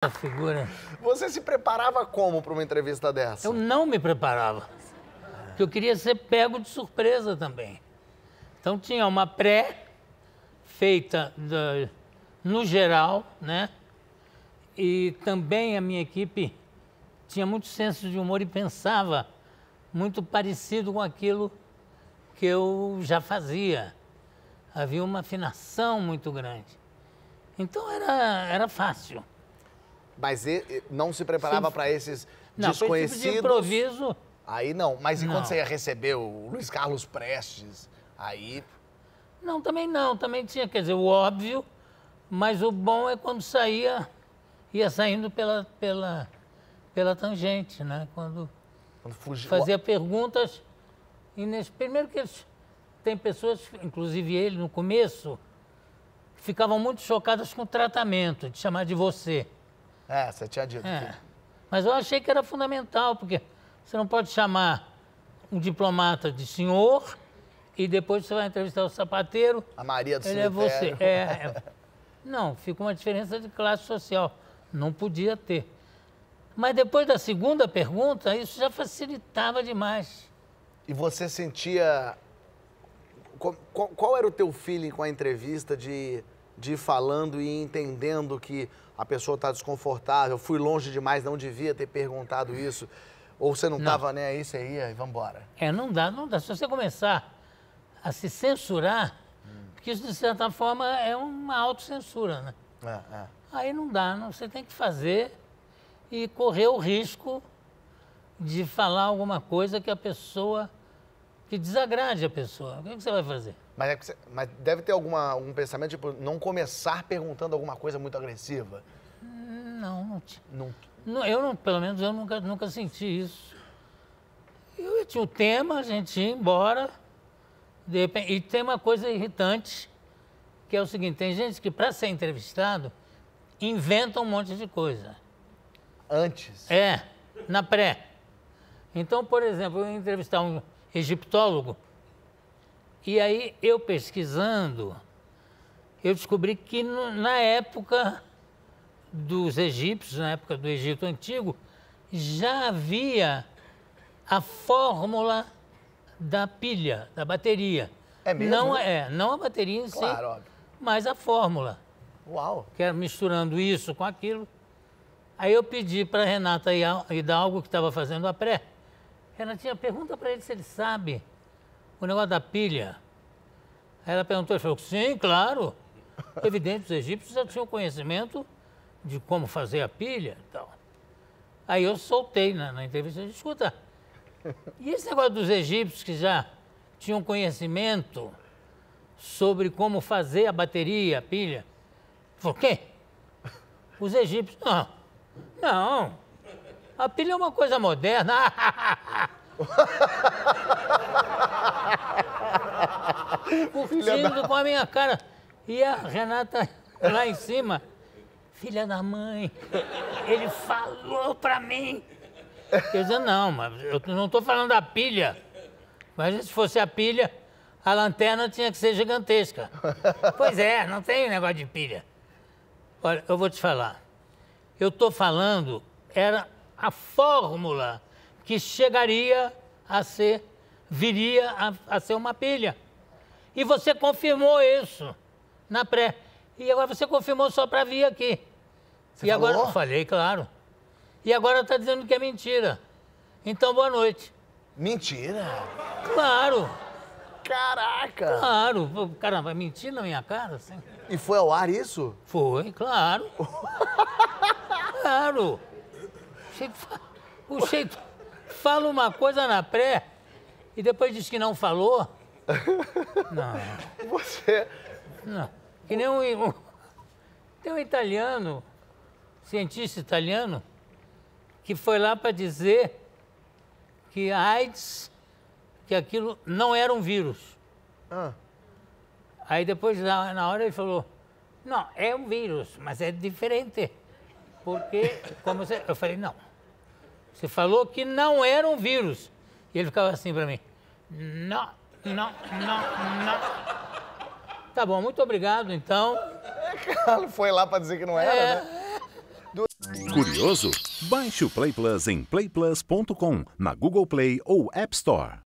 A figura. Você se preparava como para uma entrevista dessa? Eu não me preparava, porque eu queria ser pego de surpresa também. Então tinha uma pré feita no geral, né? E também a minha equipe tinha muito senso de humor e pensava muito parecido com aquilo que eu já fazia. Havia uma afinação muito grande. Então era fácil. Mas não se preparava para esses desconhecidos? Não, tipo de improviso... Aí não. Mas e não. quando você ia receber o Luiz Carlos Prestes? Aí... Não, também não. Também tinha, quer dizer, o óbvio, mas o bom é quando ia saindo pela tangente, né? Quando fugiu. Fazia perguntas. Primeiro que tem pessoas, inclusive ele no começo, que ficavam muito chocadas com o tratamento, de chamar de você. É, você tinha dito. Mas eu achei que era fundamental, porque você não pode chamar um diplomata de senhor e depois você vai entrevistar o sapateiro. A Maria do Ele Cemitério. é você. Não, fica uma diferença de classe social. Não podia ter. Mas depois da segunda pergunta, isso já facilitava demais. E você sentia... Qual era o teu feeling com a entrevista de ir falando e entendendo que a pessoa está desconfortável, fui longe demais, não devia ter perguntado isso, ou você não estava, né, aí você ia e vamos embora? Não dá. Se você começar a se censurar, porque isso, de certa forma, é uma autocensura, né? Aí não dá, você tem que fazer e correr o risco de falar alguma coisa que desagrade a pessoa. O que você vai fazer? Mas deve ter algum pensamento, tipo, não começar perguntando alguma coisa muito agressiva? Não tinha. Pelo menos eu nunca senti isso. Eu tinha o tema, a gente ia embora, de repente, e tem uma coisa irritante, que é o seguinte, tem gente que, para ser entrevistado, inventa um monte de coisa. Antes? Na pré. Então, por exemplo, eu ia entrevistar um egiptólogo, e aí eu pesquisando, eu descobri que na época dos egípcios, na época do Egito Antigo, já havia a fórmula da pilha, da bateria. É mesmo? Não a bateria em si, claro, óbvio. mas a fórmula. Uau! Que era misturando isso com aquilo. Aí eu pedi para a Renata Hidalgo, que estava fazendo a pré, Renatinha, pergunta para ele se ele sabe o negócio da pilha. Aí ela perguntou, ele falou, sim, claro. Evidente, os egípcios já tinham conhecimento de como fazer a pilha e tal. Aí eu soltei na entrevista, escuta, e esse negócio dos egípcios que já tinham conhecimento sobre como fazer a bateria, a pilha? Ele falou, quê? Os egípcios, não. A pilha é uma coisa moderna. Curtindo com a minha cara. E a Renata lá em cima, filha da mãe, ele falou pra mim. Eu dizia, não, mas eu não estou falando da pilha. Mas se fosse a pilha, a lanterna tinha que ser gigantesca. Pois é, não tem negócio de pilha. Olha, eu vou te falar. Eu estou falando, era a fórmula que viria a ser uma pilha. E você confirmou isso na pré. E agora você confirmou só para vir aqui. Você e falou? Agora eu falei, claro. E agora está dizendo que é mentira. Então, boa noite. Mentira? Claro. Caraca! Claro. Cara, vai mentir na minha cara, assim? E foi ao ar isso? Foi, claro. Claro. O jeito fala uma coisa na pré e depois diz que não falou. Não. Você... Não. Que nem tem um italiano, cientista italiano, que foi lá para dizer que a AIDS, que aquilo não era um vírus. Aí depois, na hora, ele falou, não, é um vírus, mas é diferente. Porque, eu falei, não. Você falou que não era um vírus. E ele ficava assim para mim, não. Tá bom, muito obrigado, então. Foi lá para dizer que não era, né? Curioso? Baixe o Play Plus em playplus.com, na Google Play ou App Store.